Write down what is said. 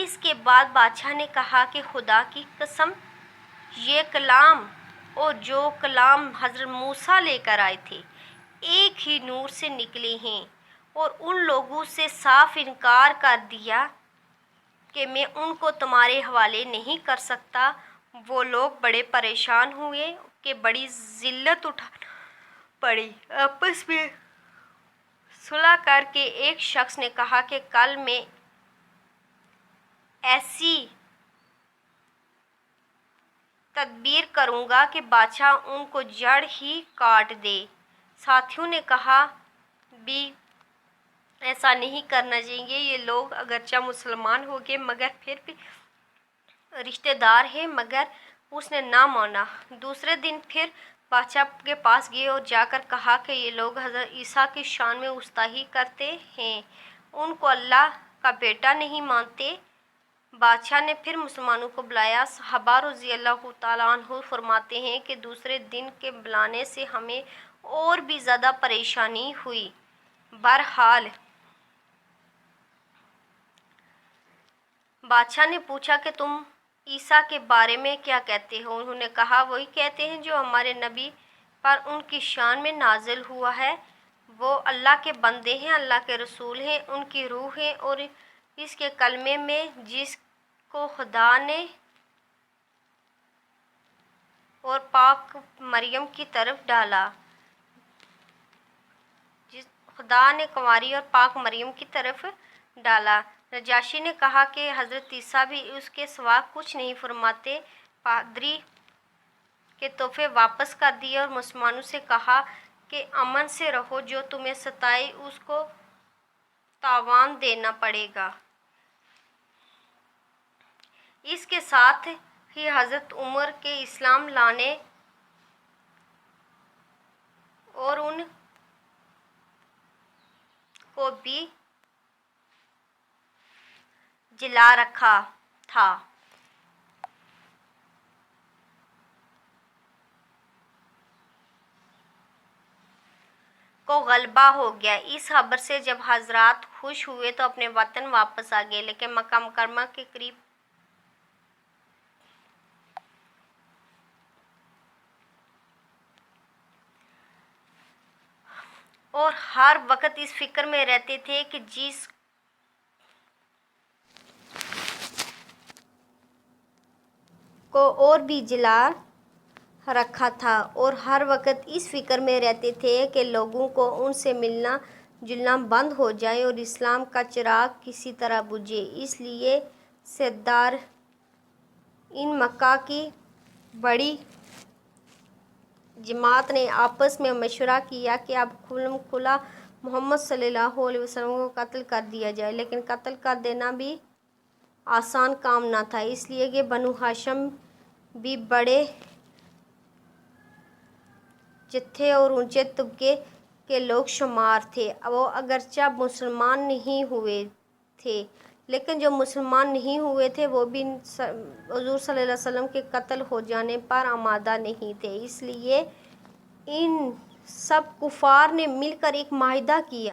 اس کے بعد بادشاہ نے کہا کہ خدا کی قسم، یہ کلام اور جو کلام حضرت موسیٰ لے کر آئے تھے ایک ہی نور سے نکلے ہیں، اور ان لوگوں سے صاف انکار کر دیا کہ میں ان کو تمہارے حوالے نہیں کر سکتا۔ وہ لوگ بڑے پریشان ہوئے کہ بڑی ذلت اٹھانا پڑی۔ آپس میں صلح کر کے ایک شخص نے کہا کہ کل میں ایسی تدبیر کروں گا کہ بادشاہ ان کو جڑ ہی کاٹ دے۔ ساتھیوں نے کہا بھی ایسا نہیں کرنا چاہیے، یہ لوگ اگرچہ مسلمان ہو گئے مگر پھر بھی رشتہ دار ہیں، مگر اس نے نہ مانا۔ دوسرے دن پھر بادشاہ کے پاس گئے اور جا کر کہا کہ یہ لوگ حضرت عیسیٰ کی شان میں گستاخی کرتے ہیں، ان کو اللہ کا بیٹا نہیں مانتے۔ بادشاہ نے پھر مسلمانوں کو بلایا۔ صحابہ رضی اللہ تعالیٰ عنہ فرماتے ہیں کہ دوسرے دن کے بلانے سے ہمیں اور بھی زیادہ پریشانی ہوئی۔ بہرحال بادشاہ نے پوچھا کہ تم عیسیٰ کے بارے میں کیا کہتے ہو؟ انہوں نے کہا وہی کہتے ہیں جو ہمارے نبی پر ان کی شان میں نازل ہوا ہے، وہ اللہ کے بندے ہیں، اللہ کے رسول ہیں، ان کی روح ہیں، اور اس کے کلمے میں جس کو خدا نے اور پاک مریم کی طرف ڈالا، خدا نے کنواری اور پاک مریم کی طرف ڈالا۔ نجاشی نے کہا کہ حضرت عیسیٰ بھی اس کے سوا کچھ نہیں فرماتے۔ پادری کے تحفے واپس کر دیے اور مسلمانوں سے کہا کہ امن سے رہو، جو تمہیں ستائے اس کو تاوان دینا پڑے گا۔ اس کے ساتھ ہی حضرت عمر کے اسلام لانے اور ان کو بھی جلا رکھا تھا۔ کو غلبہ ہو گیا۔ اس خبر سے جب حضرات خوش ہوئے تو اپنے وطن واپس آ گئے، لیکن مکہ مکرمہ کے قریب اور ہر وقت اس فکر میں رہتے تھے کہ جس کو اور بھی جلا رکھا تھا، اور ہر وقت اس فکر میں رہتے تھے کہ لوگوں کو ان سے ملنا جلنا بند ہو جائے اور اسلام کا چراغ کسی طرح بجھے۔ اس لیے صدارین مکہ کی بڑی جماعت نے آپس میں مشورہ کیا کہ اب کھلم کھلا محمد صلی اللہ علیہ وسلم کو قتل کر دیا جائے، لیکن قتل کر دینا بھی آسان کام نہ تھا، اس لیے کہ بنو ہاشم بھی بڑے جتھے اور اونچے طبقے کے لوگ شمار تھے۔ وہ اگرچہ مسلمان نہیں ہوئے تھے، لیکن جو مسلمان نہیں ہوئے تھے وہ بھی حضور صلی اللہ علیہ وسلم کے قتل ہو جانے پر آمادہ نہیں تھے، اس لیے ان سب کفار نے مل کر ایک معاہدہ کیا۔